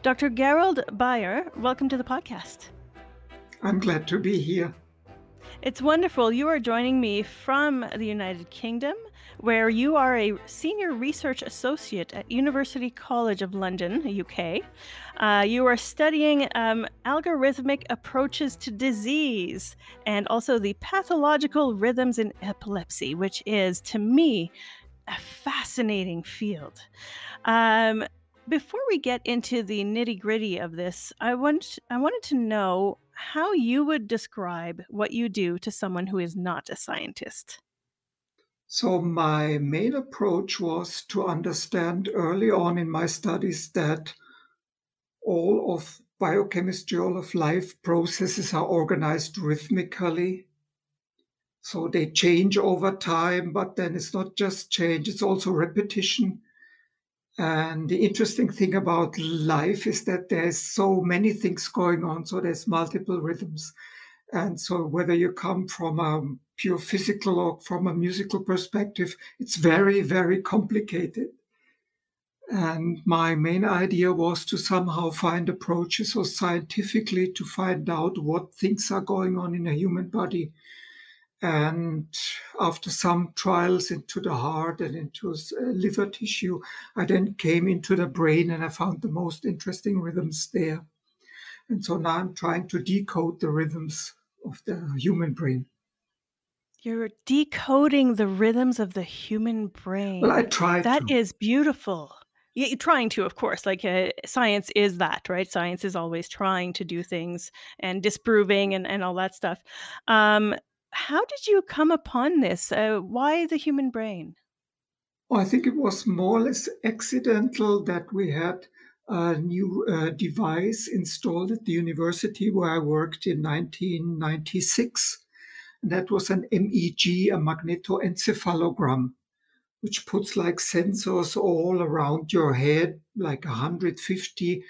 Dr. Gerold Baier, welcome to the podcast. I'm glad to be here. It's wonderful. You are joining me from the United Kingdom, where you are a senior research associate at University College of London, UK. You are studying algorithmic approaches to disease and also the pathological rhythms in epilepsy, which is, to me, a fascinating field. Before we get into the nitty-gritty of this, I wanted to know how you would describe what you do to someone who is not a scientist. So my main approach was to understand early on in my studies that all of biochemistry, all of life processes are organized rhythmically. So they change over time, but then it's not just change, it's also repetition. And the interesting thing about life is that there's so many things going on. So there's multiple rhythms. And so whether you come from a pure physical or from a musical perspective, it's very, very complicated. And my main idea was to somehow find approaches or scientifically to find out what things are going on in a human body. And after some trials into the heart and into liver tissue, I then came into the brain and I found the most interesting rhythms there. And so now I'm trying to decode the rhythms of the human brain. You're decoding the rhythms of the human brain. Well, I try to. That is beautiful. Yeah, you're trying to, of course, like science is that, right? Science is always trying to do things and disproving and all that stuff. How did you come upon this? Why the human brain? Well, I think it was more or less accidental that we had a new device installed at the university where I worked in 1996. And that was an MEG, a magnetoencephalogram, which puts like sensors all around your head, like 150.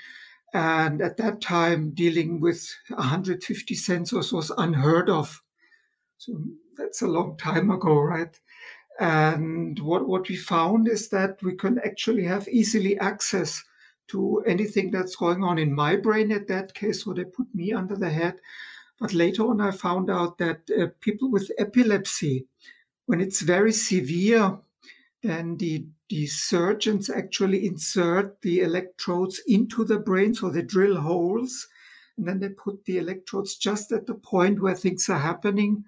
And at that time, dealing with 150 sensors was unheard of. So that's a long time ago, right? And what we found is that we can actually have easily access to anything that's going on in my brain at that case. So they put me under the head. But later on, I found out that people with epilepsy, when it's very severe, then the surgeons actually insert the electrodes into the brain. So they drill holes and then they put the electrodes just at the point where things are happening.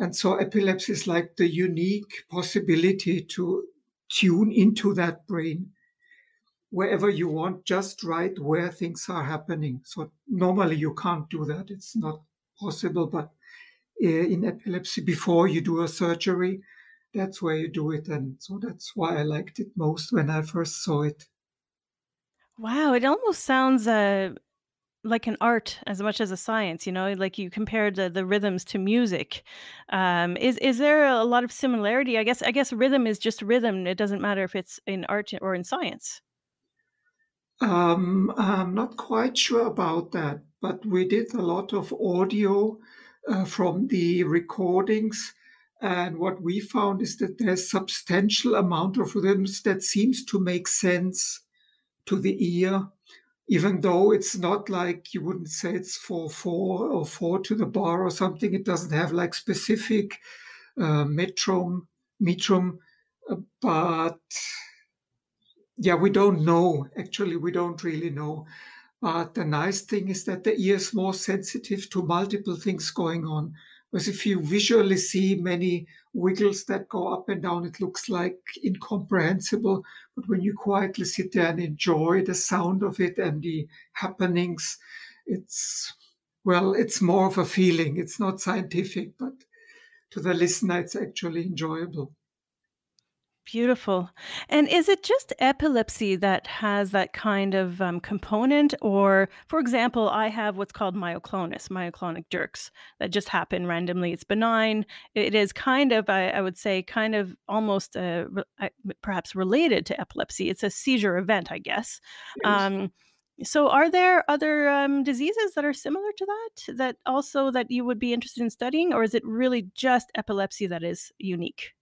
And so epilepsy is like the unique possibility to tune into that brain wherever you want, just right where things are happening. So normally you can't do that. It's not possible. But in epilepsy, before you do a surgery, that's where you do it. And so that's why I liked it most when I first saw it. Wow, it almost sounds like an art as much as a science, like you compared the rhythms to music. Is there a lot of similarity? I guess rhythm is just rhythm. It doesn't matter if it's in art or in science. I'm not quite sure about that, but we did a lot of audio from the recordings. And what we found is that there's substantial amount of rhythms that seems to make sense to the ear, even though it's not like you wouldn't say it's 4/4 or 4 to the bar or something. It doesn't have like specific metrum, but yeah, we don't know. Actually, we don't really know. But the nice thing is that the ear is more sensitive to multiple things going on. Because if you visually see many wiggles that go up and down, it looks like incomprehensible. But when you quietly sit there and enjoy the sound of it and the happenings, it's more of a feeling. It's not scientific, but to the listener, it's actually enjoyable. Beautiful. And is it just epilepsy that has that kind of component? Or, for example, I have what's called myoclonic jerks that just happen randomly. It's benign. It is kind of, I would say, kind of almost perhaps related to epilepsy. It's a seizure event, I guess. Yes. So are there other diseases that are similar to that also that you would be interested in studying? Or is it really just epilepsy that is unique?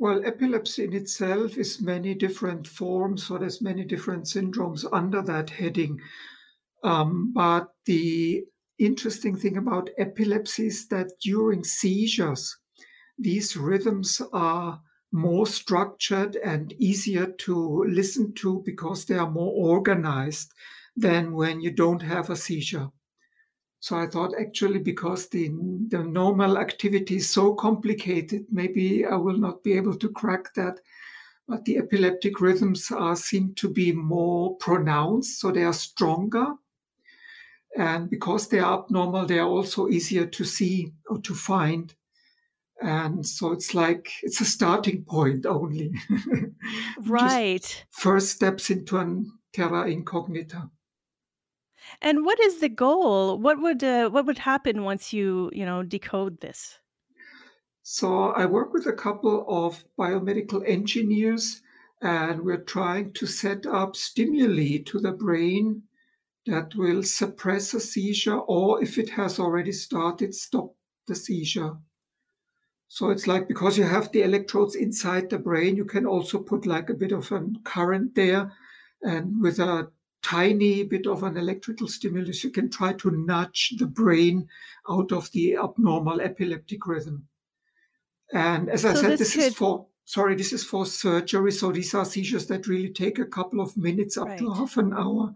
Well, epilepsy in itself is many different forms, so there's many different syndromes under that heading. But the interesting thing about epilepsy is that during seizures, these rhythms are more structured and easier to listen to because they are more organized than when you don't have a seizure. So I thought actually because the normal activity is so complicated, maybe I will not be able to crack that. But the epileptic rhythms seem to be more pronounced, so they are stronger. And because they are abnormal, they are also easier to see or to find. And so it's like it's a starting point only. Just Right. first steps into an terra incognita. And what is the goal? What would happen once you decode this? So I work with a couple of biomedical engineers, and we're trying to set up stimuli to the brain that will suppress a seizure, or if it has already started, stop the seizure. So it's like because you have the electrodes inside the brain, you can also put like a bit of a current there. And with a tiny bit of an electrical stimulus, you can try to nudge the brain out of the abnormal epileptic rhythm. And as I So said, this could this is for surgery. So these are seizures that really take a couple of minutes up to right. half an hour.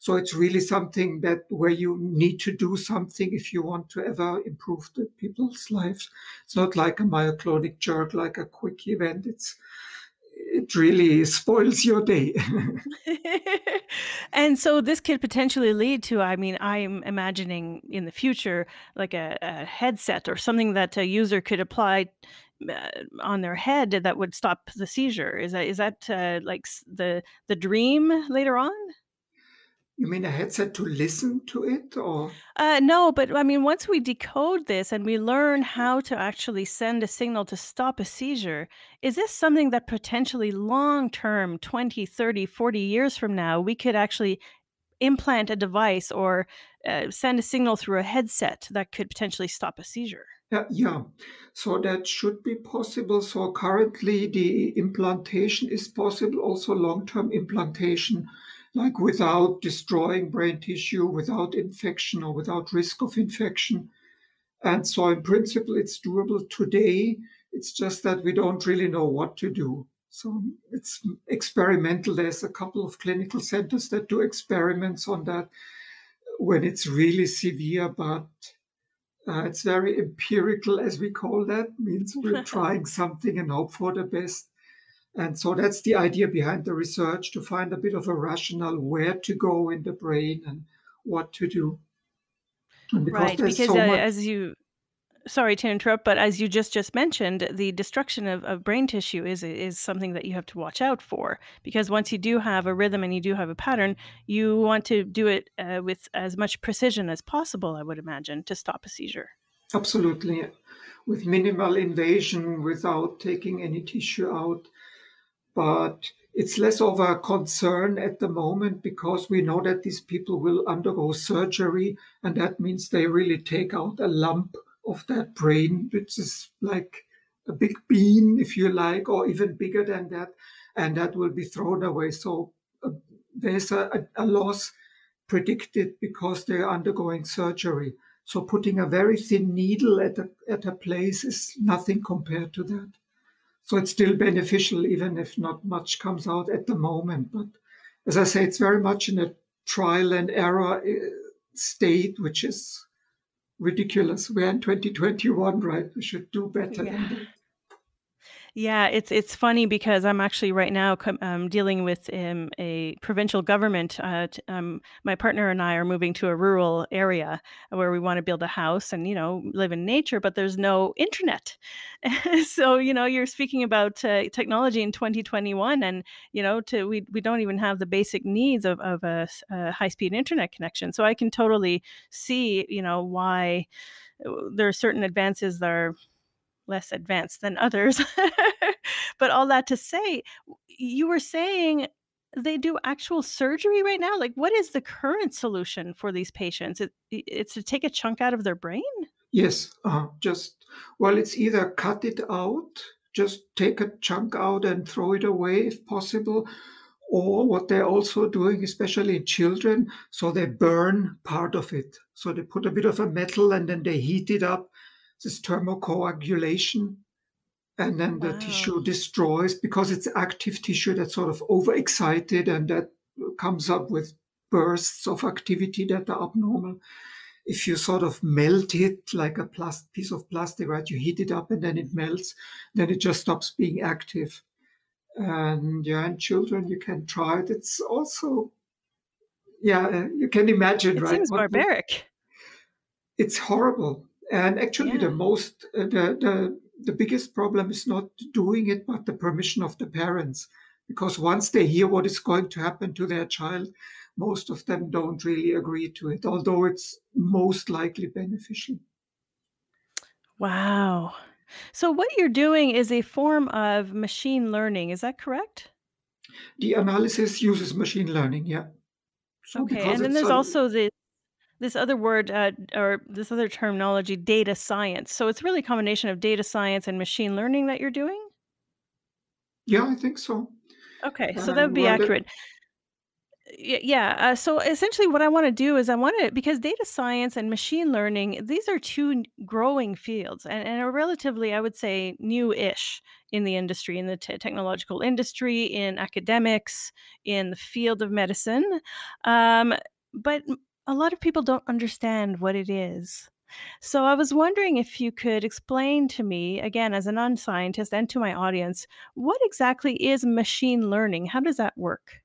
So it's really something that where you need to do something if you want to ever improve the people's lives. It's not like a myoclonic jerk, like a quick event. It really spoils your day. And so this could potentially lead to, I mean, I'm imagining in the future, like a headset or something that a user could apply on their head that would stop the seizure. Is that like the dream later on? You mean a headset to listen to it, or? No, but I mean, once we decode this and we learn how to actually send a signal to stop a seizure, is this something that potentially long term, 20, 30, 40 years from now, we could actually implant a device or send a signal through a headset that could potentially stop a seizure? Yeah. So that should be possible. So currently the implantation is possible, also long-term implantation, like without destroying brain tissue, without infection or without risk of infection. And so in principle, it's doable today. It's just that we don't really know what to do. So it's experimental. There's a couple of clinical centers that do experiments on that when it's really severe, but it's very empirical, as we call that, means we're trying something and hope for the best. And so that's the idea behind the research, to find a bit of a rationale where to go in the brain and what to do. And because Right, there's because so much, as you sorry to interrupt, but as you just mentioned, the destruction of brain tissue is something that you have to watch out for because once you do have a rhythm and you do have a pattern, you want to do it with as much precision as possible, I would imagine, to stop a seizure. absolutely, with minimal invasion, without taking any tissue out. But it's less of a concern at the moment because we know that these people will undergo surgery, and that means they really take out a lump of that brain, which is like a big bean, if you like, or even bigger than that, and that will be thrown away. So there's a loss predicted because they're undergoing surgery. So putting a very thin needle at a place is nothing compared to that. So it's still beneficial, even if not much comes out at the moment. But as I say, it's very much in a trial and error state, which is ridiculous. We're in 2021, right? We should do better Yeah. than that. Yeah, it's funny because I'm actually right now dealing with a provincial government. My partner and I are moving to a rural area where we want to build a house and live in nature, but there's no internet. So you're speaking about technology in 2021, and we don't even have the basic needs of a high speed internet connection. So I can totally see why there are certain advances that are less advanced than others. But all that to say, you were saying they do actual surgery right now? Like, what is the current solution for these patients? It's to take a chunk out of their brain? Yes, well, it's either cut it out, just take a chunk out and throw it away if possible, Or what they're also doing, especially in children, so they burn part of it. So they put a bit of a metal and then they heat it up, this thermocoagulation, and then the Wow. tissue destroys because it's active tissue that's sort of overexcited and that comes up with bursts of activity that are abnormal. If you sort of melt it like a piece of plastic, right? You heat it up and then it melts, then it just stops being active. And yeah, in children, you can try it. It's also, yeah, you can imagine, It right? seems barbaric. It's horrible. And actually, Yeah. the biggest problem is not doing it, but the permission of the parents. Because once they hear what is going to happen to their child, most of them don't really agree to it, although it's most likely beneficial. Wow. So what you're doing is a form of machine learning, is that correct? The analysis uses machine learning, yeah. So Okay, because and then it's there's a, also this other word, or this other terminology, data science. So it's really a combination of data science and machine learning that you're doing? yeah, I think so. Okay, so that would And be well, accurate. Yeah. So essentially, what I want to do is I want to, because data science and machine learning, these are two growing fields and are relatively, I would say, new-ish in the industry, in the technological industry, in academics, in the field of medicine. Um, but a lot of people don't understand what it is. So I was wondering if you could explain to me, again, as a non scientist and to my audience, what exactly is machine learning? How does that work?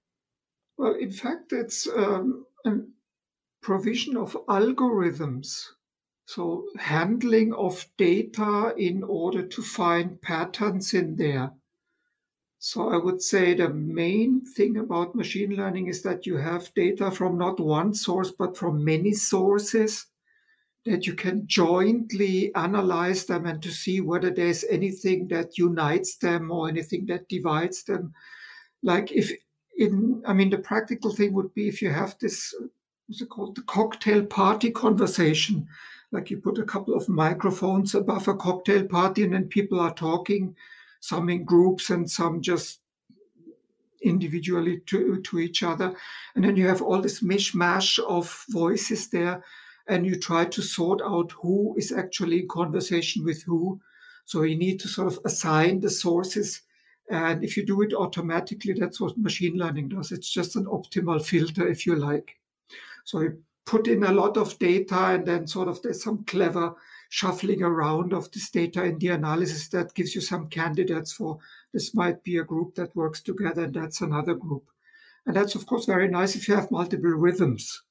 well, in fact, it's a provision of algorithms. So handling of data in order to find patterns in there. So I would say the main thing about machine learning is that you have data from not one source, but from many sources that you can jointly analyze them and to see whether there's anything that unites them or anything that divides them. Like if I mean, the practical thing would be if you have this, what's it called, the cocktail party conversation. Like you put a couple of microphones above a cocktail party and then people are talking, some in groups and some just individually to each other. And then you have all this mishmash of voices there, and you try to sort out who is actually in conversation with who. So you need to sort of assign the sources. And if you do it automatically, that's what machine learning does. It's just an optimal filter, if you like. So you put in a lot of data, and then sort of there's some clever shuffling around of this data in the analysis that gives you some candidates for this might be a group that works together, and that's another group. And that's, of course, very nice if you have multiple rhythms,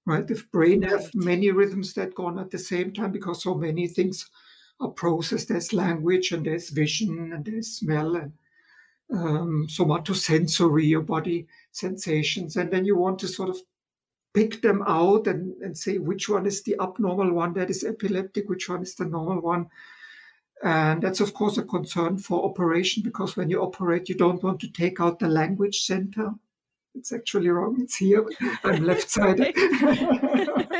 right? If brain have Right. many rhythms that go on at the same time because so many things are processed. There's language and there's vision and there's smell and somatosensory, your body sensations. And then you want to sort of pick them out and say which one is the abnormal one that is epileptic, which one is the normal one. And that's, of course, a concern for operation because when you operate, you don't want to take out the language center. It's actually wrong. It's here. I'm left-sided. Right.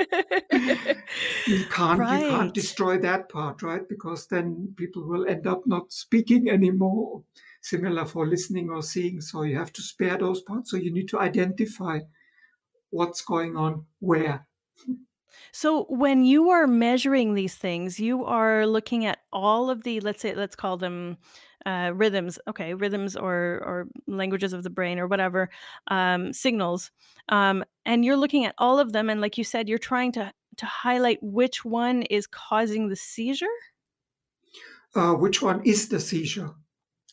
You can't Right. destroy that part, right? Because then people will end up not speaking anymore. Similar for listening or seeing. So you have to spare those parts. So you need to identify what's going on where. So when you are measuring these things, you are looking at all of the, let's say, let's call them rhythms, okay, rhythms or languages of the brain or whatever, signals, and you're looking at all of them, and like you said, you're trying to highlight which one is causing the seizure, Which one is the seizure?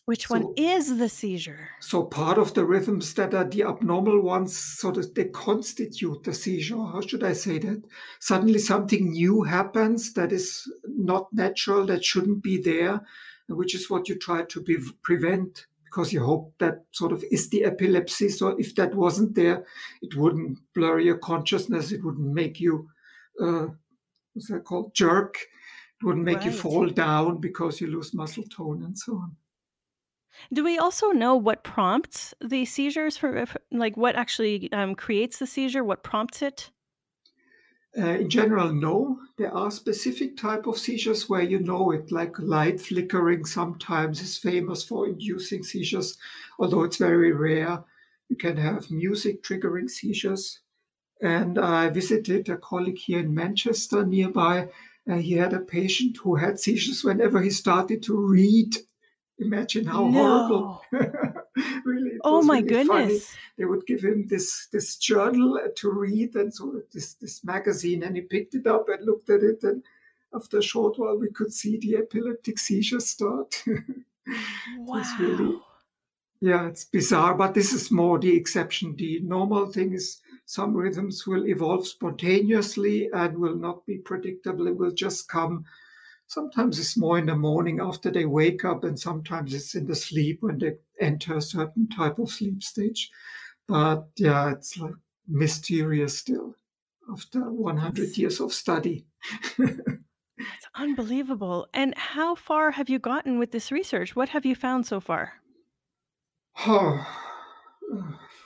which one So is the seizure. So part of the rhythms that are the abnormal ones, so that they constitute the seizure. How should I say that? Suddenly something new happens that is not natural, that shouldn't be there, which is what you try to prevent because you hope that sort of is the epilepsy. So if that wasn't there, it wouldn't blur your consciousness. It wouldn't make you, uh, what's that called, jerk. It wouldn't make you Right. fall down because you lose muscle tone and so on. Do we also know what prompts the seizures like what actually creates the seizure, what prompts it? In general, no. There are specific type of seizures where you know it, like light flickering sometimes is famous for inducing seizures, although it's very rare. You can have music triggering seizures. And I visited a colleague here in Manchester nearby. He had a patient who had seizures whenever he started to read. Imagine how horrible. No. Really, it Oh was my really funny. goodness. They would give him this journal to read, and so this magazine, and he picked it up and looked at it, and after a short while we could see the epileptic seizures start. It was Wow. really, yeah, it's bizarre, but this is more the exception. The normal thing is some rhythms will evolve spontaneously and will not be predictable. It will just come. Sometimes it's more in the morning after they wake up, and sometimes it's in the sleep when they enter a certain type of sleep stage. But yeah, it's like mysterious still after 100 That's years of study. that's unbelievable. And how far have you gotten with this research? What have you found so far? Oh,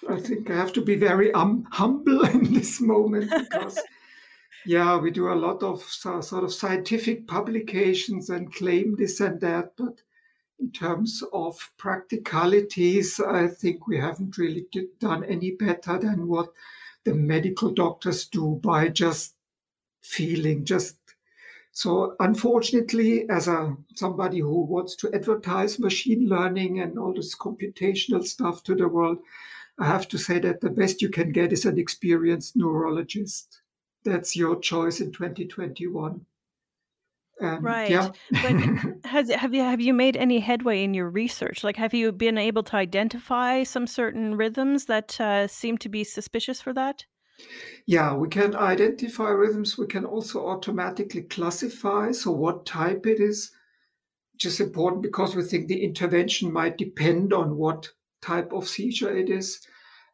I think I have to be very humble in this moment because, yeah, we do a lot of sort of scientific publications and claim this and that, but in terms of practicalities, I think we haven't really done any better than what the medical doctors do by just feeling, just so unfortunately, as somebody who wants to advertise machine learning and all this computational stuff to the world, I have to say that the best you can get is an experienced neurologist. That's your choice in 2021. And Right. yeah, But have you made any headway in your research? Like, have you been able to identify some certain rhythms that seem to be suspicious for that? yeah, we can identify rhythms. We can also automatically classify. So what type it is, which is important because we think the intervention might depend on what type of seizure it is.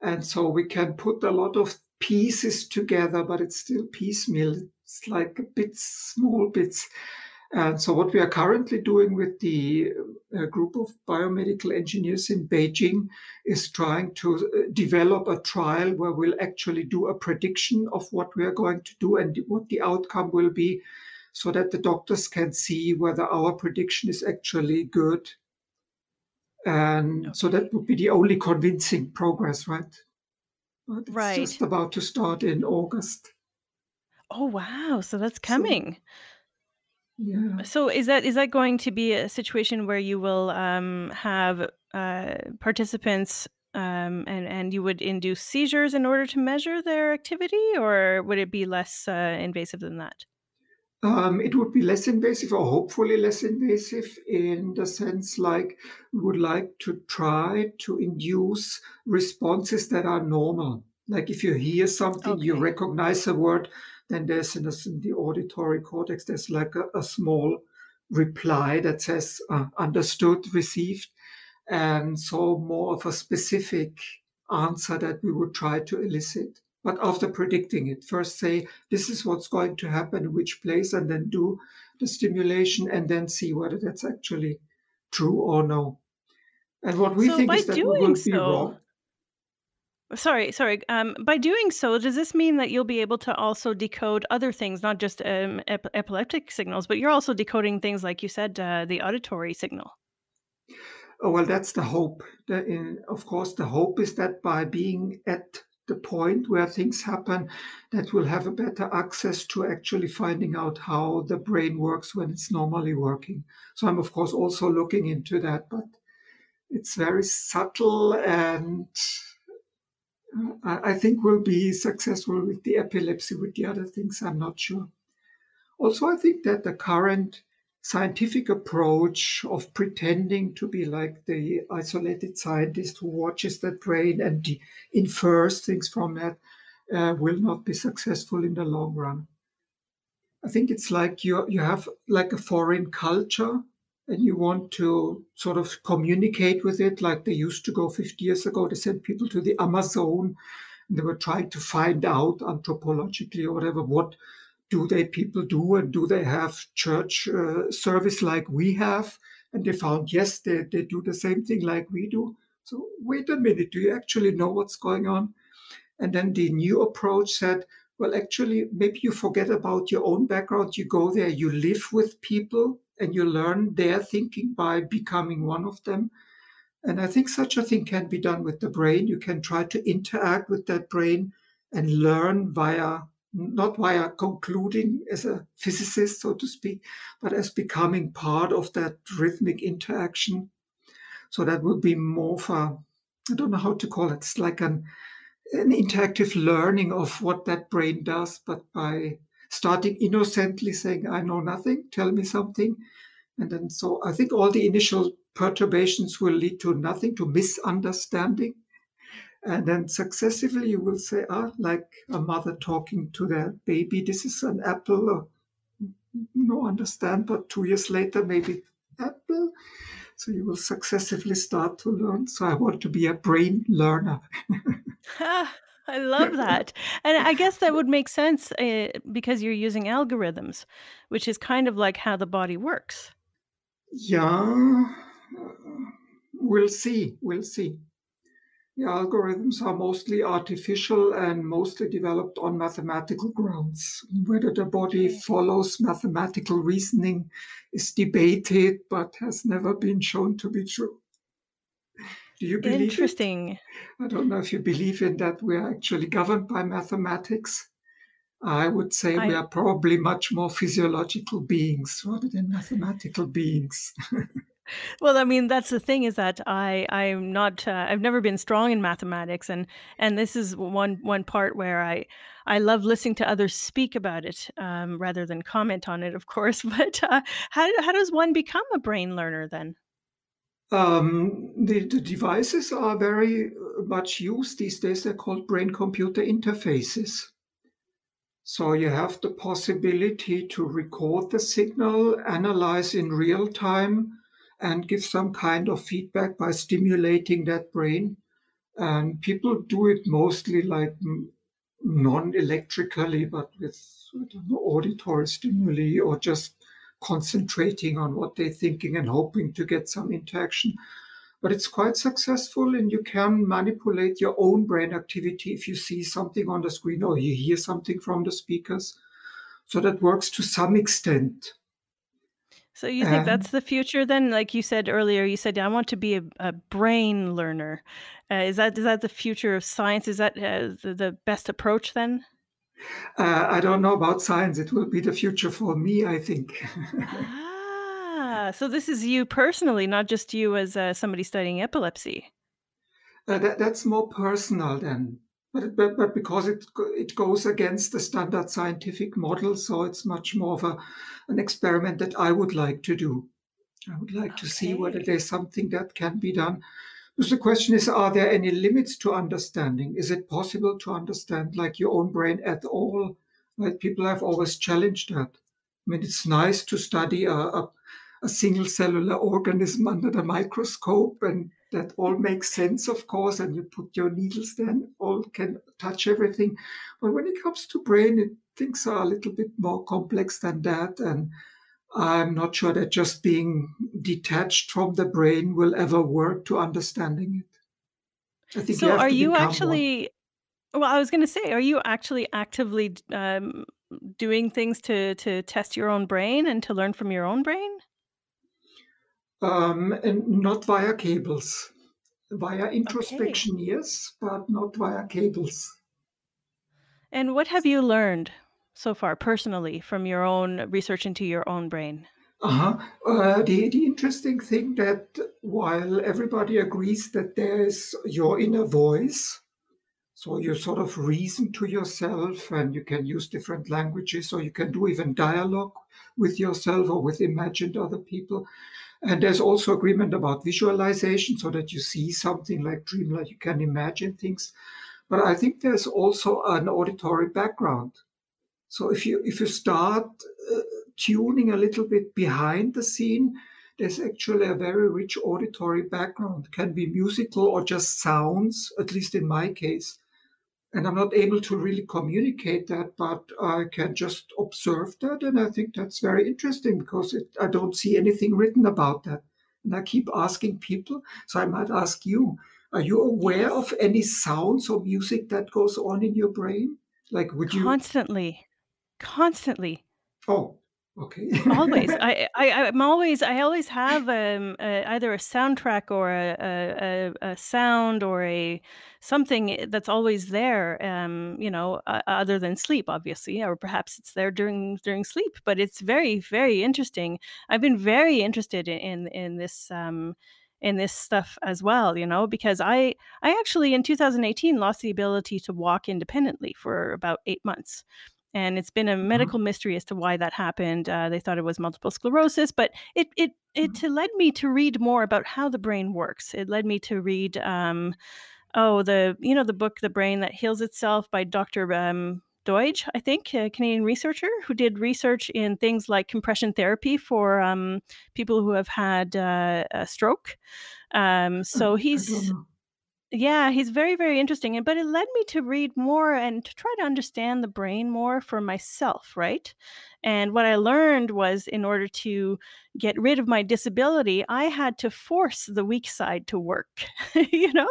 And so we can put a lot of pieces together, but it's still piecemeal. It's like small bits. And so what we are currently doing with the group of biomedical engineers in Beijing is trying to develop a trial where we'll actually do a prediction of what we are going to do and what the outcome will be, so that the doctors can see whether our prediction is actually good. And so Okay. that would be the only convincing progress, right? But it's Right. just about to start in August. Oh, wow. So that's So, coming. yeah. So is that going to be a situation where you will have participants and you would induce seizures in order to measure their activity, or would it be less invasive than that? It would be less invasive, or hopefully less invasive, in the sense like we would like to try to induce responses that are normal. Like if you hear something, you Okay. recognize a word, then there's in the auditory cortex, there's like a small reply that says understood, received. And so more of a specific answer that we would try to elicit. But after predicting it, first say, this is what's going to happen in which place, and then do the stimulation and then see whether that's actually true or no. And what we So think by is that we doing will be so, wrong. sorry, by doing so, does this mean that you'll be able to also decode other things, not just epileptic signals, but you're also decoding things like you said, the auditory signal? Oh, well, that's the hope. Of course, the hope is that by being at the point where things happen, that we'll have a better access to actually finding out how the brain works when it's normally working. So I'm, of course, also looking into that, but it's very subtle, and I think we'll be successful with the epilepsy. With the other things, I'm not sure. Also, I think that the current scientific approach of pretending to be like the isolated scientist who watches that brain and infers things from that will not be successful in the long run. I think it's like you have like a foreign culture and you want to sort of communicate with it like they used to go 50 years ago. They sent people to the Amazon and they were trying to find out anthropologically or whatever, what do they people do, and do they have church service like we have? And they found, yes, they do the same thing like we do. So wait a minute, do you actually know what's going on? And then the new approach said, well, actually, maybe you forget about your own background. You go there, you live with people, and you learn their thinking by becoming one of them. And I think such a thing can be done with the brain. You can try to interact with that brain and learn not via concluding as a physicist, so to speak, but as becoming part of that rhythmic interaction. So that will be more for, I don't know how to call it. It's like an interactive learning of what that brain does, but by starting innocently saying, I know nothing, tell me something. And then, so I think all the initial perturbations will lead to nothing, to misunderstanding. And then successively you will say, like a mother talking to their baby, this is an apple, or no understand, but 2 years later, maybe apple. So you will successively start to learn. So I want to be a brain learner. Ah, I love that. And I guess that would make sense because you're using algorithms, which is kind of like how the body works. Yeah, we'll see. We'll see. The algorithms are mostly artificial and mostly developed on mathematical grounds. Whether the body Okay. follows mathematical reasoning is debated, but has never been shown to be true. Do you believe it? Interesting. I don't know if you believe in that we are actually governed by mathematics. I would say we I are probably much more physiological beings rather than mathematical beings. Well, I mean, that's the thing is that I'm not I've never been strong in mathematics, and this is one part where I love listening to others speak about it rather than comment on it, of course. But how does one become a brain learner then? The devices are very much used these days. They're called brain-computer interfaces. So you have the possibility to record the signal, analyze in real time, and give some kind of feedback by stimulating that brain. And people do it mostly like non-electrically, but with, I don't know, auditory stimuli, or just concentrating on what they're thinking and hoping to get some interaction. But it's quite successful, and you can manipulate your own brain activity if you see something on the screen or you hear something from the speakers. So that works to some extent. So you think that's And the future then? Like you said earlier, you said I want to be a brain learner. Is that the future of science? Is that the best approach then? I don't know about science. It will be the future for me, I think. So this is you personally, not just you as somebody studying epilepsy. That's more personal then. But because it goes against the standard scientific model, so it's much more of an experiment that I would like to do. I would like to see whether Okay. there's something that can be done. Because the question is, are there any limits to understanding? Is it possible to understand like your own brain at all? Like people have always challenged that. I mean, it's nice to study a single cellular organism under the microscope, and that all makes sense, of course, and you put your needles there and all can touch everything. But when it comes to brain, things are a little bit more complex than that. And I'm not sure that just being detached from the brain will ever work to understanding it. I think you So have are to you become one. actually well, I was gonna say, are you actually actively doing things to test your own brain and to learn from your own brain? And not via cables. Via Okay. introspection, yes, but not via cables. And what have you learned so far personally from your own research into your own brain? Uh-huh. The interesting thing that while everybody agrees that there is your inner voice, so you sort of reason to yourself, and you can use different languages, or you can do even dialogue with yourself or with imagined other people. And there's also agreement about visualization, so that you see something like dreamlike, you can imagine things. But I think there's also an auditory background. So if you start tuning a little bit behind the scene, there's actually a very rich auditory background. Can be musical or just sounds, at least in my case. And I'm not able to really communicate that, but I can just observe that. And I think that's very interesting because I don't see anything written about that. And I keep asking people. So I might ask you, are you aware Yes. of any sounds or music that goes on in your brain? Like, would you? Constantly. Constantly. Oh. Okay. Always. I always have, either a soundtrack or a sound or a something that's always there, other than sleep, obviously, or perhaps it's there during sleep, but it's very, very interesting. I've been very interested in this stuff as well, because I actually in 2018 lost the ability to walk independently for about 8 months. And it's been a medical Mhm. mystery as to why that happened. They thought it was multiple sclerosis, but it led me to read more about how the brain works. It led me to read, the book "The Brain That Heals Itself" by Dr. Doidge, I think, a Canadian researcher who did research in things like compression therapy for people who have had a stroke. So I don't he's know. yeah, he's very, very interesting, but it led me to read more and to try to understand the brain more for myself, right? And what I learned was in order to get rid of my disability, I had to force the weak side to work. you know?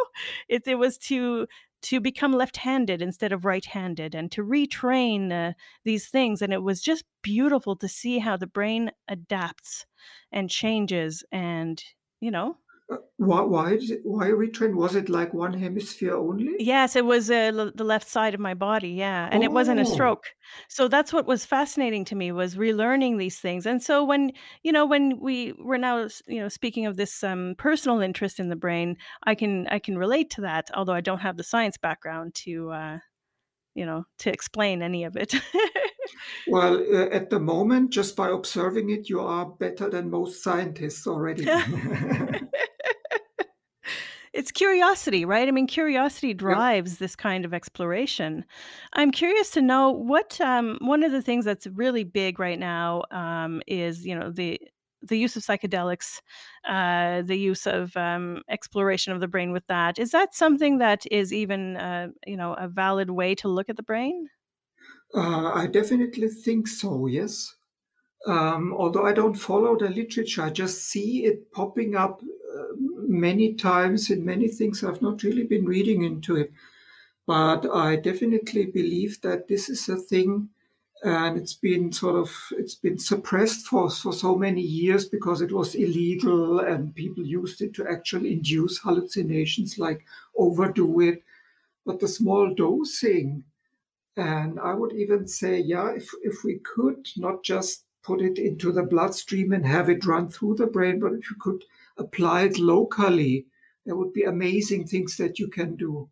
It was to become left-handed instead of right-handed and to retrain these things, and it was just beautiful to see how the brain adapts and changes and, you know Why retrain? Was it like one hemisphere only? Yes, it was, the left side of my body, yeah, and it wasn't a Oh, stroke. So that's what was fascinating to me was relearning these things, and so when we were now speaking of this, personal interest in the brain, I can relate to that, although I don't have the science background to explain any of it. well, at the moment, just by observing it, you are better than most scientists already. It's curiosity, right? I mean, curiosity Yeah. drives this kind of exploration. I'm curious to know what one of the things that's really big right now is the use of psychedelics, the use of exploration of the brain with that. Is that something that is even a valid way to look at the brain? I definitely think so, yes. Although I don't follow the literature, I just see it popping up many times in many things. I've not really been reading into it, but I definitely believe that this is a thing, and it's been suppressed for so many years because it was illegal and people used it to actually induce hallucinations, like overdo it. But the small dosing, and I would even say, yeah, if we could not just put it into the bloodstream and have it run through the brain, but if you could apply it locally, there would be amazing things that you can do.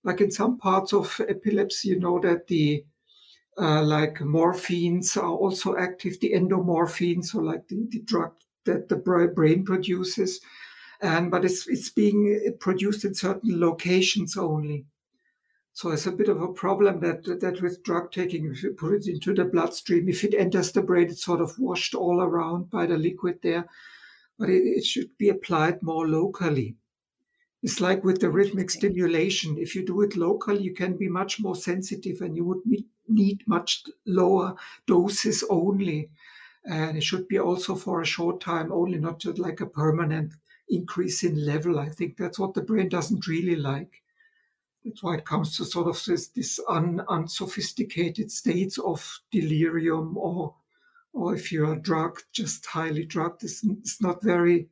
Like in some parts of epilepsy, you know that the like morphines are also active, the endomorphines, so like the drug that the brain produces, and but it's being produced in certain locations only. So it's a bit of a problem that with drug taking, if you put it into the bloodstream, if it enters the brain, it's sort of washed all around by the liquid there. But it should be applied more locally. It's like with the rhythmic Interesting. stimulation. If you do it locally, you can be much more sensitive and you would need much lower doses only. And it should be also for a short time only, not just like a permanent increase in level. I think that's what the brain doesn't really like. That's why it comes to sort of this unsophisticated states of delirium, or if you're drugged, just highly drugged, it's not very,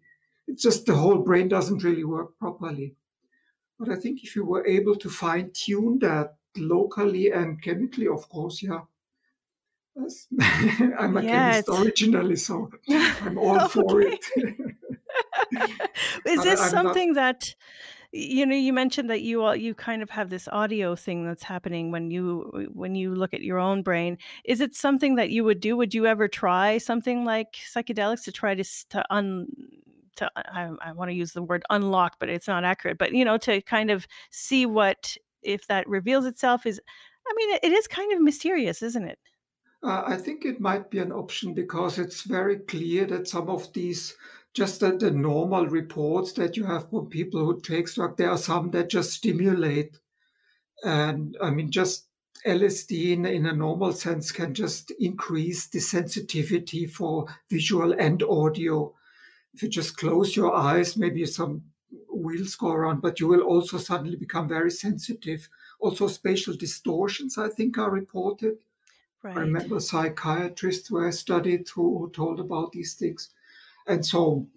it's just the whole brain doesn't really work properly. But I think if you were able to fine tune that locally and chemically, of course, yeah. I'm a Yeah, chemist it's originally, so I'm all for okay. it. Is But this I'm not. something that you mentioned that you kind of have this audio thing that's happening when you look at your own brain. Is it something that you would do? Would you ever try something like psychedelics to try to s to un to I wanna use the word unlock, but it's not accurate, but, to kind of see what if that reveals itself is I mean, it is kind of mysterious, isn't it? I think it might be an option because it's very clear that some of these, just the normal reports that you have from people who take drug, there are some that just stimulate. And I mean, just LSD in a normal sense can just increase the sensitivity for visual and audio. If you just close your eyes, maybe some wheels go around, but you will also suddenly become very sensitive. Also, spatial distortions, I think, are reported. I Right. remember psychiatrists where I studied who told about these things. And so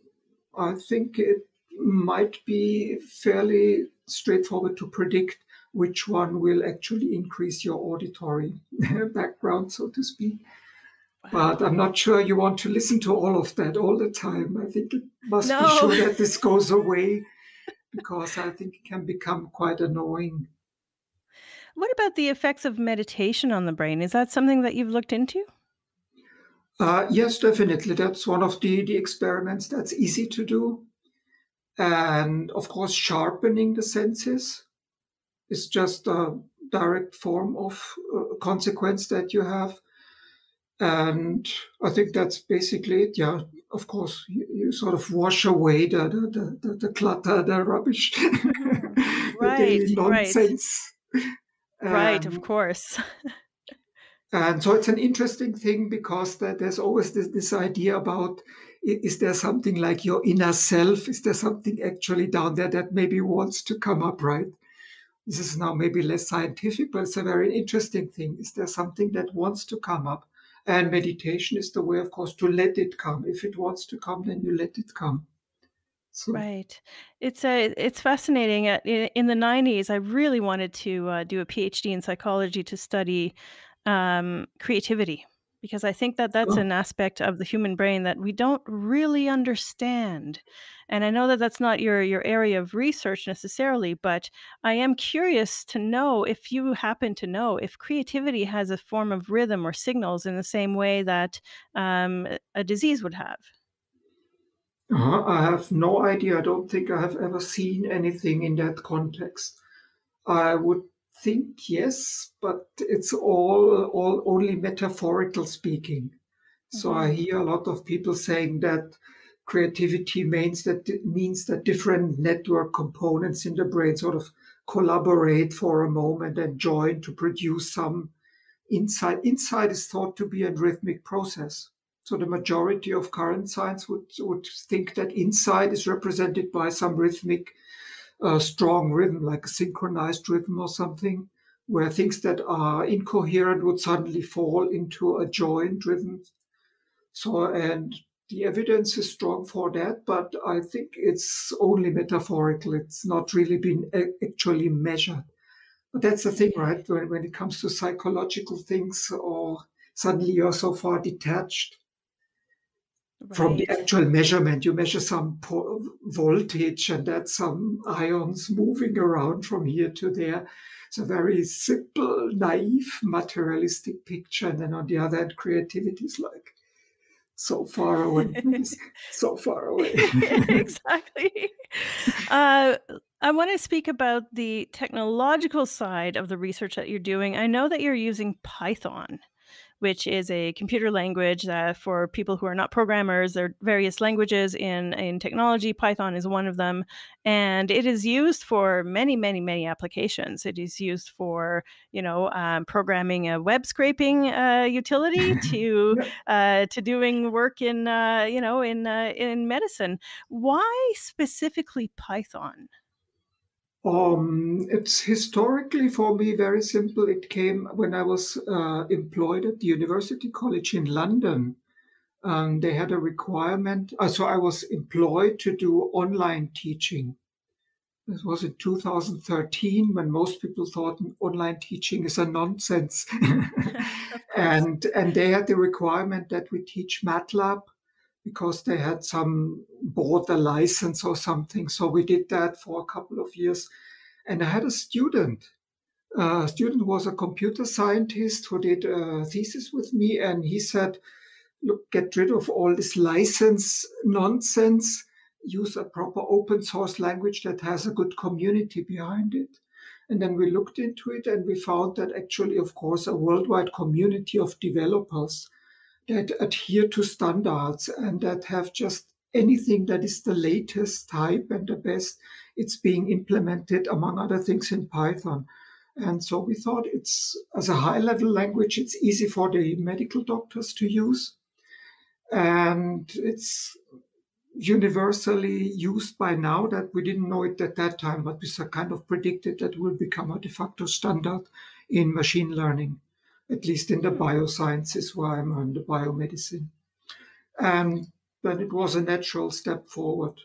I think it might be fairly straightforward to predict which one will actually increase your auditory background, so to speak. Wow. But I'm not sure you want to listen to all of that all the time. I think it must be No. sure that this goes away because I think it can become quite annoying. What about the effects of meditation on the brain? Is that something that you've looked into? Yes, definitely. That's one of the experiments that's easy to do. And of course, sharpening the senses is just a direct form of consequence that you have. And I think that's basically it. Yeah, of course, you sort of wash away the clutter, the rubbish, the Right, daily right, nonsense. right, of Um, course. and so it's an interesting thing because there's always this idea about is there something like your inner self? Is there something actually down there that maybe wants to come up, right? This is now maybe less scientific, but it's a very interesting thing. Is there something that wants to come up? And meditation is the way, of course, to let it come. If it wants to come, then you let it come. So, Right. It's fascinating. In the 90s, I really wanted to do a PhD in psychology to study creativity because I think that that's oh, an aspect of the human brain that we don't really understand. And I know that that's not your area of research necessarily, but I am curious to know if you happen to know if creativity has a form of rhythm or signals in the same way that a disease would have. I have no idea. I don't think I have ever seen anything in that context. I would think yes, but it's all only metaphorical speaking. So I Hmm. hear a lot of people saying that creativity means that different network components in the brain sort of collaborate for a moment and join to produce some insight. Insight is thought to be a rhythmic process. So the majority of current science would think that insight is represented by some rhythmic, strong rhythm, like a synchronized rhythm or something, where things that are incoherent would suddenly fall into a joined rhythm. So, and the evidence is strong for that, but I think it's only metaphorical. It's not really been actually measured. But that's the thing, Okay. right? When it comes to psychological things, or suddenly you're so far detached from the Right. actual measurement. You measure some voltage, and that's some ions moving around from here to there. It's a very simple, naive, materialistic picture. And then on the other hand, creativity is like so far away, so far away. Exactly. Uh, I want to speak about the technological side of the research that you're doing. I know that you're using Python, which is a computer language that for people who are not programmers, there are various languages in technology. Python is one of them, and it is used for many, many, many applications. It is used for programming a web scraping utility Yeah. to doing work in medicine. Why specifically Python? It's historically for me very simple. It came when I was employed at the University College in London. They had a requirement. So I was employed to do online teaching. This was in 2013 when most people thought online teaching is a nonsense. Of course. and they had the requirement that we teach MATLAB because they had some bought a license or something. So we did that for a couple of years. And I had a student. A student who was a computer scientist who did a thesis with me, and he said, look, get rid of all this license nonsense, use a proper open source language that has a good community behind it. And then we looked into it and we found that actually, of course, a worldwide community of developers that adhere to standards and that have just anything that is the latest type and the best, it's being implemented, among other things, in Python. And so we thought it's, as a high level language, it's easy for the medical doctors to use. And it's universally used by now that we didn't know it at that time, but we kind of predicted that will become a de facto standard in machine learning. at least in the biosciences where I'm on the biomedicine. And then it was a natural step forward.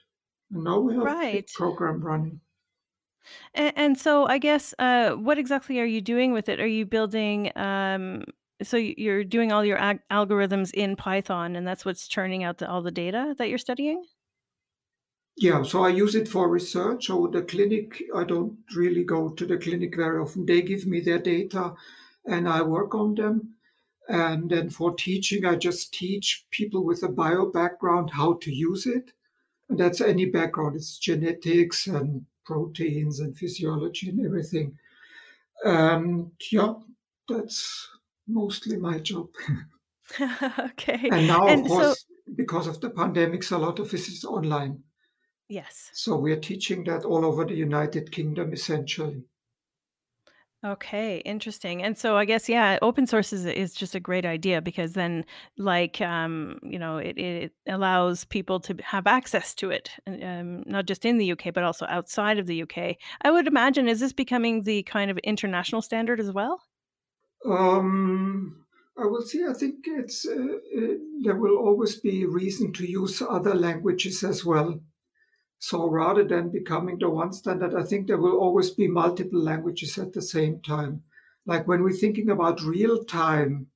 And now we have a big Right. program running. And so I guess, what exactly are you doing with it? Are you building, so you're doing all your algorithms in Python, and that's what's churning out all the data that you're studying? Yeah, so I use it for research. So the clinic, I don't really go to the clinic very often. They give me their data and I work on them. And then for teaching, I just teach people with a bio background how to use it. And that's any background. It's genetics and proteins and physiology and everything. And yeah, that's mostly my job. Okay. And now, of And so course, because of the pandemics, a lot of this is online. yes. So we are teaching that all over the United Kingdom, essentially. Okay, interesting. And so I guess, yeah, open source is just a great idea because then, like, it allows people to have access to it, and, not just in the UK but also outside of the UK. I would imagine, is this becoming the kind of international standard as well? I will see. I think there will always be reason to use other languages as well. So rather than becoming the one standard, I think there will always be multiple languages at the same time. Like when we're thinking about real time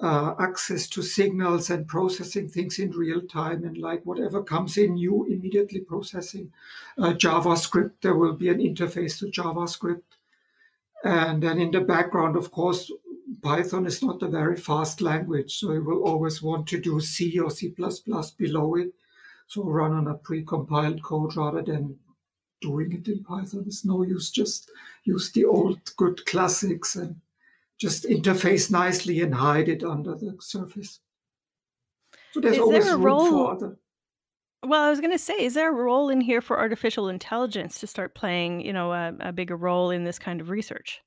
access to signals and processing things in real time, and like whatever comes in, you immediately processing. JavaScript, there will be an interface to JavaScript. And then in the background, of course, Python is not a very fast language, so you will always want to do C or C++ below it. So run on a pre-compiled code rather than doing it in Python. It's no use. Just use the old good classics and just interface nicely and hide it under the surface. So there's Is there always a room for role other. Well, I was gonna say, is there a role in here for artificial intelligence to start playing, a bigger role in this kind of research?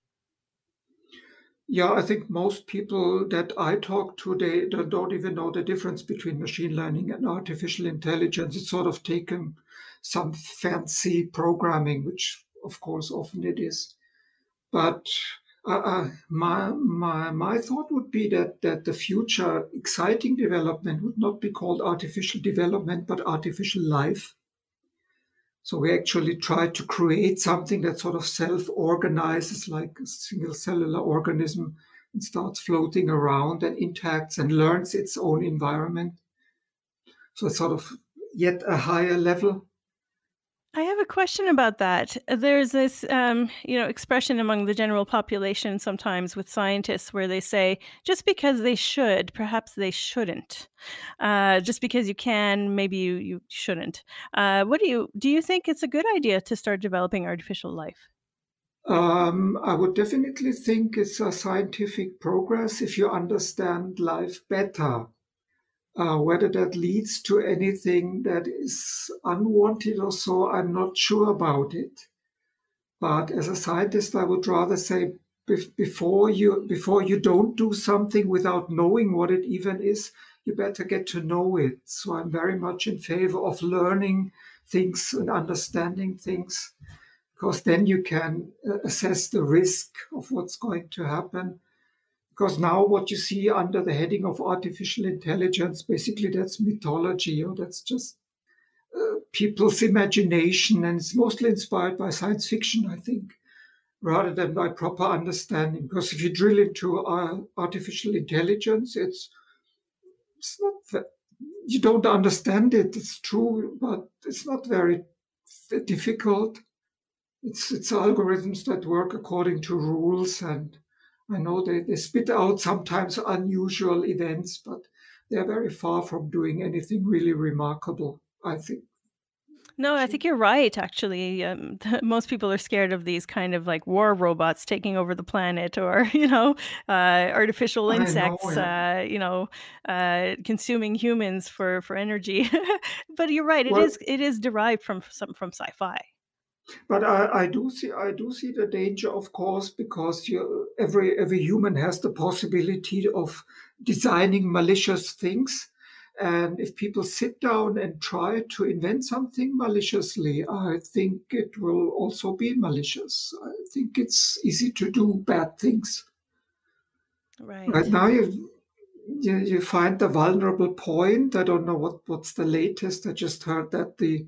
Yeah, I think most people that I talk to, they don't even know the difference between machine learning and artificial intelligence. It's sort of taken some fancy programming, which of course often it is. But my thought would be that the future exciting development would not be called artificial development, but artificial life. So we actually try to create something that sort of self-organizes like a single cellular organism and starts floating around and interacts and learns its own environment. So it's sort of yet a higher level. I have a question about that. There's this, expression among the general population sometimes with scientists where they say, just because they should, perhaps they shouldn't. Just because you can, maybe you shouldn't. What do you think it's a good idea to start developing artificial life? I would definitely think it's a scientific progress if you understand life better. Whether that leads to anything that is unwanted or so, I'm not sure about it. But as a scientist, I would rather say before you don't do something without knowing what it even is, you better get to know it. So I'm very much in favor of learning things and understanding things, because then you can assess the risk of what's going to happen. Because now what you see under the heading of artificial intelligence, basically that's mythology, or that's just people's imagination, and it's mostly inspired by science fiction, I think, rather than by proper understanding. Because if you drill into artificial intelligence, it's not that you don't understand it. It's true, but it's not very difficult. It's algorithms that work according to rules, and I know they spit out sometimes unusual events, but they're very far from doing anything really remarkable, I think. No, I So think you're right, actually. Most people are scared of these kind of like war robots taking over the planet or, artificial I know, insects, yeah. consuming humans for energy. But you're right, Well, it is derived from sci-fi. but I do see the danger, of course, because every human has the possibility of designing malicious things. And if people sit down and try to invent something maliciously, I think it will also be malicious. I think it's easy to do bad things. Right Right. now, you find the vulnerable point. I don't know what's the latest. I just heard that the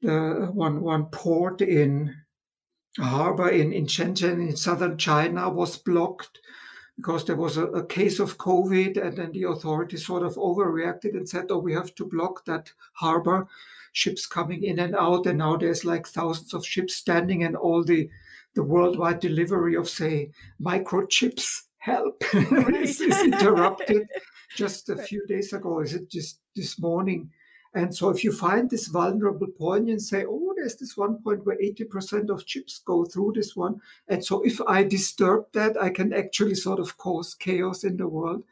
one port in a harbor in Shenzhen in southern China was blocked because there was a case of COVID, and then the authorities sort of overreacted and said, "Oh, we have to block that harbor, ships coming in and out." And now there's like thousands of ships standing, and all the worldwide delivery of, say, microchips help Right. is interrupted just a Right. few days ago. Is it just this morning? And so if you find this vulnerable point and say, oh, there's this one point where 80% of chips go through this one. And so if I disturb that, I can actually sort of cause chaos in the world.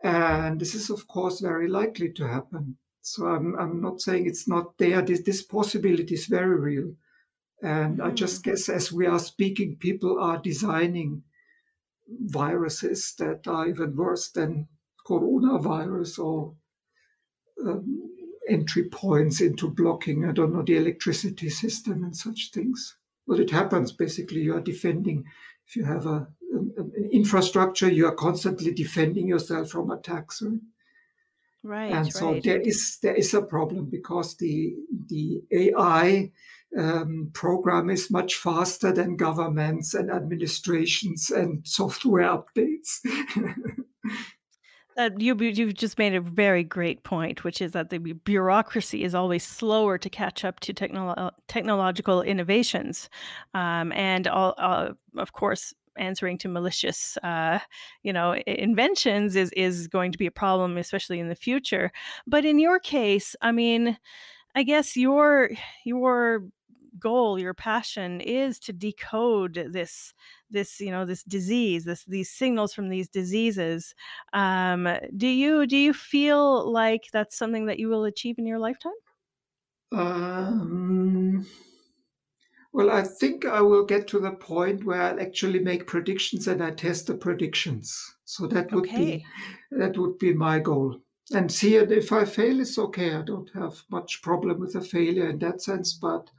And this is, of course, very likely to happen. So I'm not saying it's not there. This possibility is very real. And I Hmm. just guess as we are speaking, people are designing viruses that are even worse than coronavirus or um, entry points into blocking, I don't know, the electricity system and such things. But it happens basically. You are defending. If you have an infrastructure, you are constantly defending yourself from attacks. Right? And Right. so Right. there is a problem because the AI program is much faster than governments and administrations and software updates. You've just made a very great point, which is that the bureaucracy is always slower to catch up to technological innovations, and of course, answering to malicious, inventions is going to be a problem, especially in the future. But in your case, I mean, I guess your goal, your passion is to decode this disease, these signals from these diseases. Do you feel like that's something that you will achieve in your lifetime? um, Well, I think I will get to the point where I'll actually make predictions and I test the predictions. So Okay. that would be my goal. And see it if I fail, it's okay. I don't have much problem with a failure in that sense, but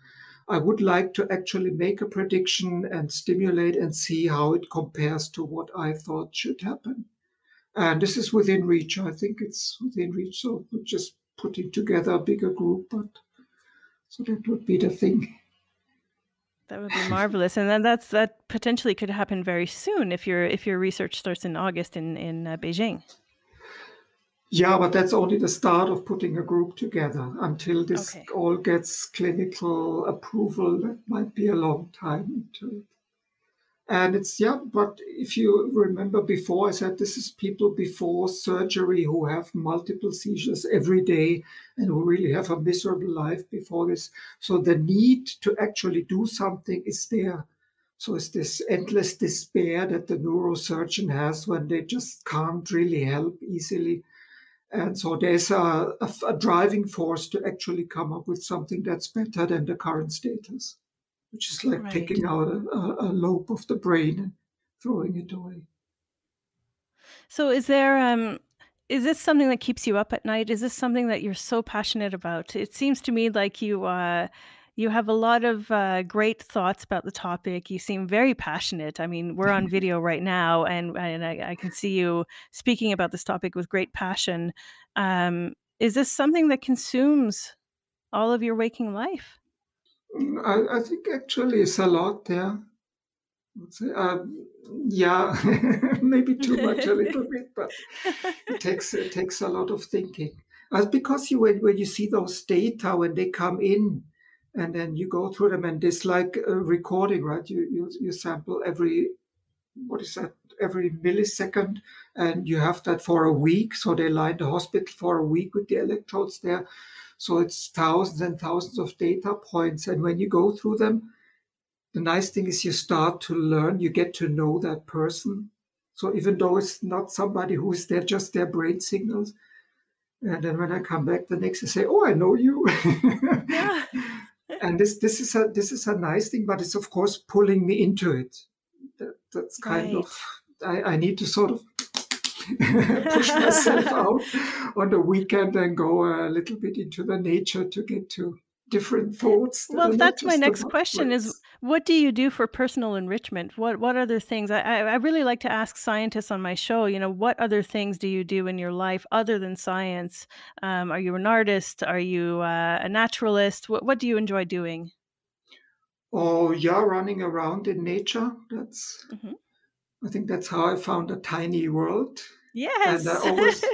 I would like to actually make a prediction and stimulate and see how it compares to what I thought should happen. And this is within reach. I think it's within reach. So we're just putting together a bigger group, but so that would be the thing. That would be marvelous, and then that potentially could happen very soon if your research starts in August in Beijing. Yeah, but that's only the start of putting a group together. Until this Okay. all gets clinical approval, that might be a long time into it. And it's, yeah, but if you remember before, I said this is people before surgery who have multiple seizures every day and who really have a miserable life before this. So the need to actually do something is there. So it's this endless despair that the neurosurgeon has when they just can't really help easily. And so there's a driving force to actually come up with something that's better than the current status, which is like Right. taking out a lobe of the brain and throwing it away. So is this something that keeps you up at night? Is this something that you're so passionate about? It seems to me like you have a lot of great thoughts about the topic. You seem very passionate. I mean, we're on video right now, and I can see you speaking about this topic with great passion. Is this something that consumes all of your waking life? I think actually it's a lot there. Yeah, maybe too much a little bit, but it takes a lot of thinking. Because when you see those data when they come in, and then you go through them, and it's like a recording, right? You sample every what is that every millisecond, and you have that for a week. So they lie in the hospital for a week with the electrodes there. So it's thousands and thousands of data points, and when you go through them, the nice thing is you start to learn, you get to know that person. So even though it's not somebody who is there, just their brain signals. And then when I come back the next, I say, "Oh, I know you." Yeah. And this is a nice thing, but it's of course pulling me into it. That's kind of Right. I need to sort of push myself out on the weekend and go a little bit into the nature to get to different thoughts that Well, are not that's my just next about question is brains. What do you do for personal enrichment? What other things? I really like to ask scientists on my show, what other things do you do in your life other than science? Are you an artist? Are you a naturalist? What do you enjoy doing? Oh, yeah, running around in nature. Hmm. I think that's how I found a tiny world. And I Yes. always,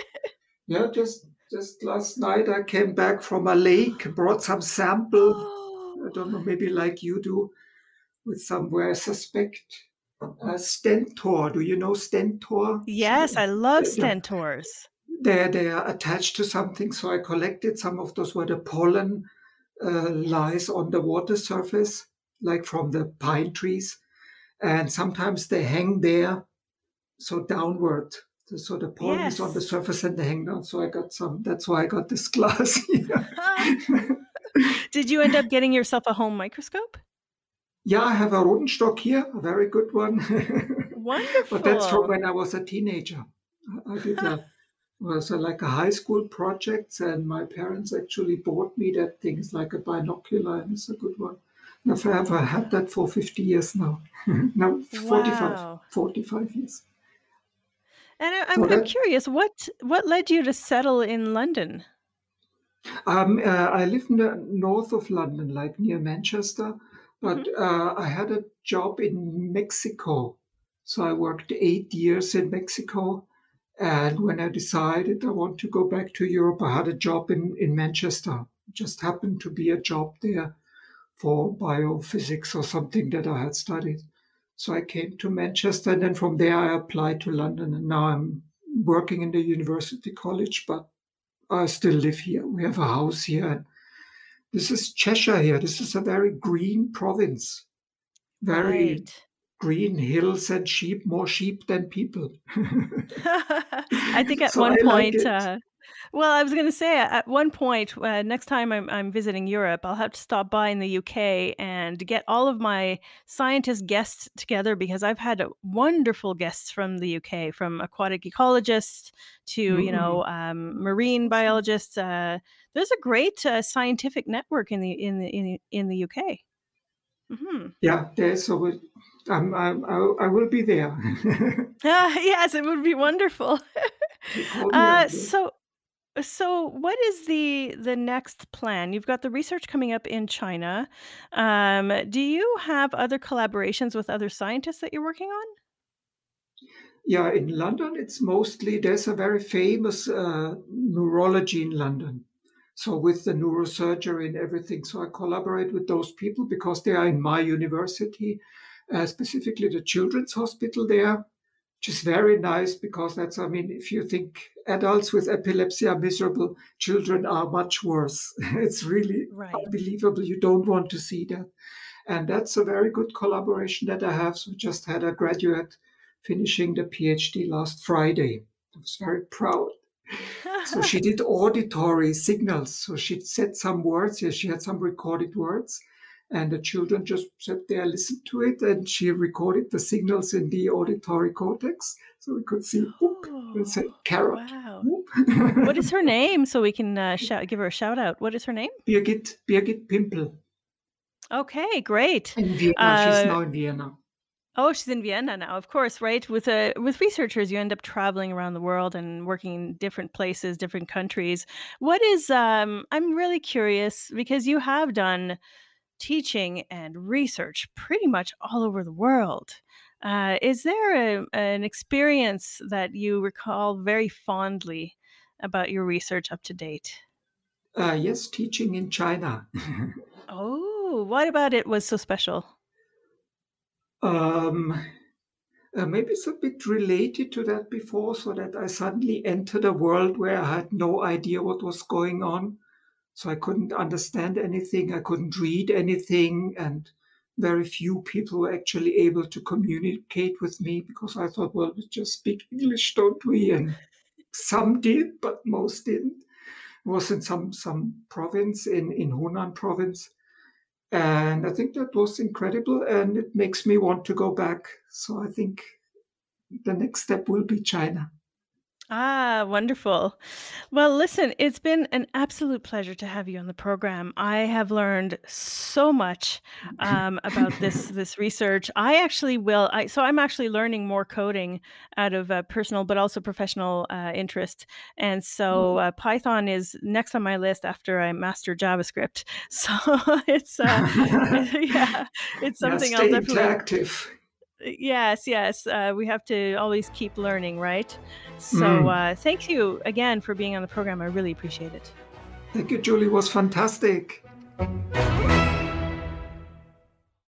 yeah, just last night I came back from a lake, brought some sample. I Oh, don't know, maybe like you do, with somewhere I suspect stentor. Do you know stentor? yes, I love Yeah, stentors. they are attached to something. So I collected some of those where the pollen Yes. lies on the water surface, like from the pine trees. And sometimes they hang there, so downward. So the pollen is on the Yes. surface and they hang down. So I got some. That's why I got this glass here. Did you end up getting yourself a home microscope? Yeah, I have a Rodenstock here, a very good one. But that's from Wonderful. when I was a teenager. I did like a high school project, and my parents actually bought me that thing. It's like a binocular, and it's a good one. And I've had that for 50 years now. No, 45, Wow. 45 years. And So I'm that curious, what led you to settle in London? I live in the north of London, like near Manchester, Mhm. but I had a job in Mexico. So I worked 8 years in Mexico. And when I decided I want to go back to Europe, I had a job in Manchester. It just happened to be a job there for biophysics or something that I had studied. So I came to Manchester, and then from there I applied to London. And now I'm working in the university college, but I still live here. We have a house here. And this is Cheshire here. This is a very green province, very Right. green hills and sheep, more sheep than people. I think at So one I like point, it. well, I was gonna say at one point, next time I'm visiting Europe, I'll have to stop by in the UK and get all of my scientist guests together because I've had wonderful guests from the UK, from aquatic ecologists to, Mm, marine awesome. biologists. There's a great scientific network in the UK. Hmm. Yeah, there's so I will be there. Yes, it would be wonderful. You call me, I Uh, will. so so what is the next plan? You've got the research coming up in China. Do you have other collaborations with other scientists that you're working on? Yeah, in London, it's mostly there's a very famous neurology in London. So with the neurosurgery and everything, so I collaborate with those people because they are in my university, specifically the Children's Hospital there, which is very nice because that's, I mean, if you think adults with epilepsy are miserable, children are much worse. It's really Right. unbelievable. You don't want to see that. And that's a very good collaboration that I have. So just had a graduate finishing the PhD last Friday. I was very proud. So she did auditory signals. So she said some words. Yes, she had some recorded words. And the children just sat there, listened to it, and she recorded the signals in the auditory cortex. So we could see, whoop, let's say Oh, carrot, wow. whoop. What is her name so we can give her a shout out? What is her name? Birgit Pimpel Okay, great. in Vienna. She's Uh, now in Vienna. oh, she's in Vienna now, of course, right? With researchers, you end up traveling around the world and working in different places, different countries. What is I'm really curious because you have done teaching and research pretty much all over the world. Is there an experience that you recall very fondly about your research up to date? Yes, teaching in China. Oh, what about it was so special? um, Maybe it's a bit related to that before, so that I suddenly entered a world where I had no idea what was going on. So I couldn't understand anything, I couldn't read anything, and very few people were actually able to communicate with me because I thought, well, we just speak English, don't we? And some did, but most didn't. It was in some province in Hunan province. And I think that was incredible, and it makes me want to go back. So I think the next step will be China. Ah, wonderful. Well, listen, it's been an absolute pleasure to have you on the program. I have learned so much about this research. I actually will. So I'm actually learning more coding out of personal, but also professional interest. And so Python is next on my list after I master JavaScript. So it's yeah, it's Yeah, something I'll stay definitely. interactive. Yes, yes. We have to always keep learning, right? So, Mm. thank you again for being on the program. I really appreciate it. Thank you, Julie. It was fantastic.